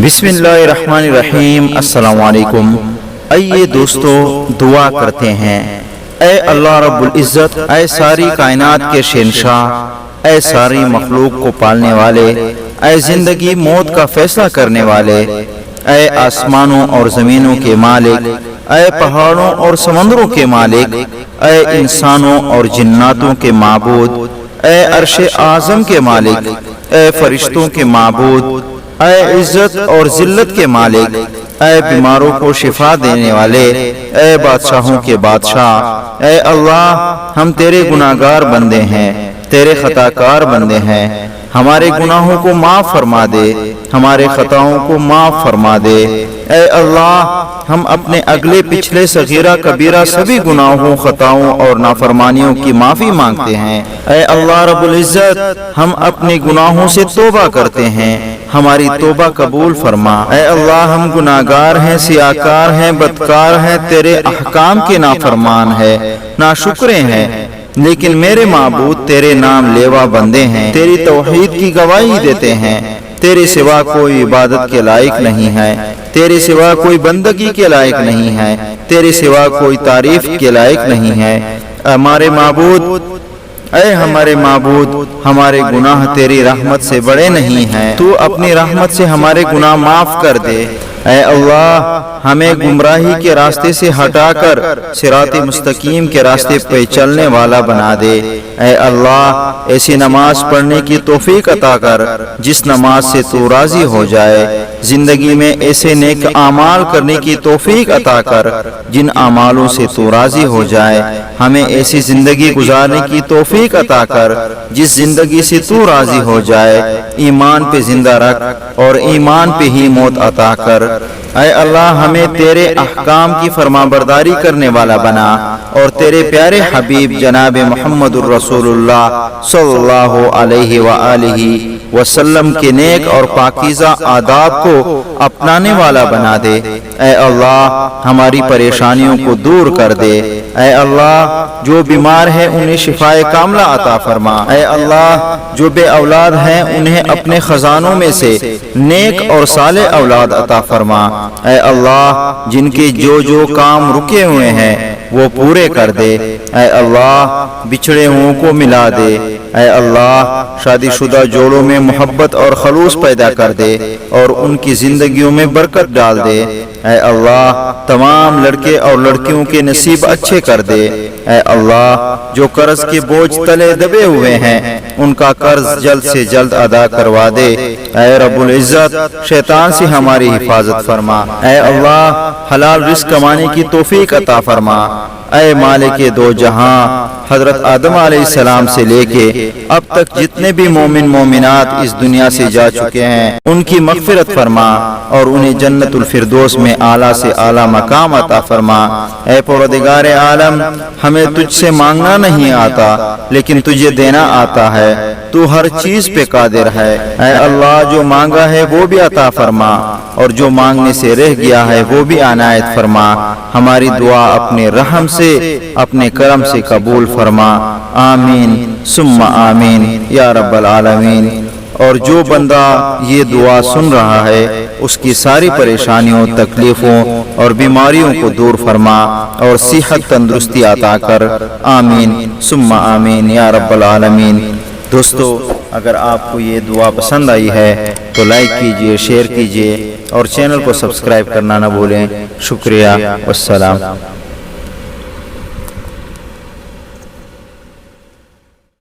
بسم اللہ الرحمن الرحیم۔ السلام علیکم۔ آئیے دوستو دعا کرتے ہیں۔ اے اللہ رب العزت، اے ساری کائنات کے شہنشاہ، اے ساری مخلوق کو پالنے والے، اے زندگی موت کا فیصلہ کرنے والے، اے آسمانوں اور زمینوں کے مالک، اے پہاڑوں اور سمندروں کے مالک، اے انسانوں اور جناتوں کے معبود، اے عرش اعظم کے مالک، اے فرشتوں کے معبود، اے عزت اور ذلت کے مالک، اے بیماروں کو شفا دینے والے، اے بادشاہوں کے بادشاہ، اے اللہ ہم تیرے گناہگار بندے ہیں، تیرے خطاکار بندے ہیں، ہمارے گناہوں کو معاف فرما دے، ہمارے خطاؤں کو معاف فرما دے۔ اے اللہ ہم اپنے اگلے پچھلے صغیرہ کبیرہ سبھی گناہوں، خطاؤں اور نافرمانیوں کی معافی مانگتے ہیں۔ اے اللہ رب العزت ہم اپنے گناہوں سے توبہ کرتے ہیں، ہماری توبہ قبول فرما۔ اے اللہ ہم گناہگار ہیں، سیاہکار ہیں، بدکار ہیں، تیرے احکام کے نافرمان ہیں، ناشکرے ہیں، لیکن میرے معبود تیرے نام لیوا بندے ہیں، تیری توحید کی گواہی دیتے ہیں۔ تیرے سوا کوئی عبادت کے لائق نہیں ہے، تیرے سوا کوئی بندگی کے لائق نہیں ہے، تیرے سوا کوئی تعریف کے لائق نہیں ہے۔ ہمارے معبود، اے ہمارے معبود، ہمارے گناہ تیری رحمت سے بڑے نہیں ہیں، تو اپنی رحمت سے ہمارے گناہ معاف کر دے۔ اے اللہ ہمیں گمراہی کے راستے سے ہٹا کر صراط مستقیم کے راستے پہ چلنے والا بنا دے۔ اے اللہ ایسی نماز پڑھنے کی توفیق عطا کر جس نماز سے تو راضی ہو جائے، زندگی میں ایسے نیک اعمال کرنے کی توفیق عطا کر جن اعمالوں سے تو راضی ہو جائے، ہمیں ایسی زندگی گزارنے کی توفیق عطا کر جس زندگی سے تو راضی ہو جائے، ایمان پہ زندہ رکھ اور ایمان پہ ہی موت عطا کر۔ اے اللہ ہمیں تیرے احکام کی فرمانبرداری کرنے والا بنا اور تیرے پیارے حبیب جناب محمد الرسول اللہ صلی اللہ علیہ وآلہ وسلم کے نیک اور پاکیزہ آداب کو اپنانے والا بنا دے۔ اے اللہ ہماری پریشانیوں کو دور کر دے۔ اے اللہ جو بیمار ہیں انہیں شفائے کاملہ عطا فرما۔ اے اللہ جو بے اولاد ہیں انہیں اپنے خزانوں میں سے نیک اور صالح اولاد عطا فرما۔ اے اللہ جن کے جو کام رکے ہوئے ہیں وہ پورے کر دے۔ اے اللہ بچھڑے ہوں کو ملا دے۔ اے اللہ شادی شدہ جوڑوں میں محبت اور خلوص پیدا کر دے اور ان کی زندگیوں میں برکت ڈال دے۔ اے اللہ تمام لڑکے اور لڑکیوں کے نصیب اچھے کر دے۔ اے اللہ جو قرض کے بوجھ تلے دبے ہوئے ہیں ان کا قرض جلد سے جلد ادا کروا دے۔ اے رب العزت شیطان سے ہماری حفاظت فرما۔ اے اللہ حلال رزق کمانے کی توفیق عطا فرما۔ اے مالک دو جہاں حضرت آدم علیہ السلام سے لے کے اب تک جتنے بھی مومن مومنات اس دنیا سے جا چکے ہیں ان کی مغفرت فرما اور انہیں جنت الفردوس میں اعلیٰ سے اعلیٰ مقام عطا فرما۔ اے پروردگار عالم ہمیں تجھ سے مانگنا نہیں آتا لیکن تجھے دینا آتا ہے، تو ہر چیز پہ قادر ہے۔ اے اللہ جو مانگا ہے وہ بھی عطا فرما اور جو مانگنے سے رہ گیا ہے وہ بھی عنایت فرما۔ ہماری دعا اپنے رحم سے اپنے کرم سے قبول فرما۔ آمین ثم آمین یا رب العالمین۔ اور جو بندہ یہ دعا سن رہا ہے اس کی ساری پریشانیوں، تکلیفوں اور بیماریوں کو دور فرما اور صحت تندرستی عطا کر۔ آمین ثم آمین یا رب العالمین۔ دوستو اگر آپ کو یہ دعا پسند آئی ہے تو لائک کیجئے، شیئر کیجئے اور چینل کو سبسکرائب کرنا نہ بھولیں۔ شکریہ، والسلام۔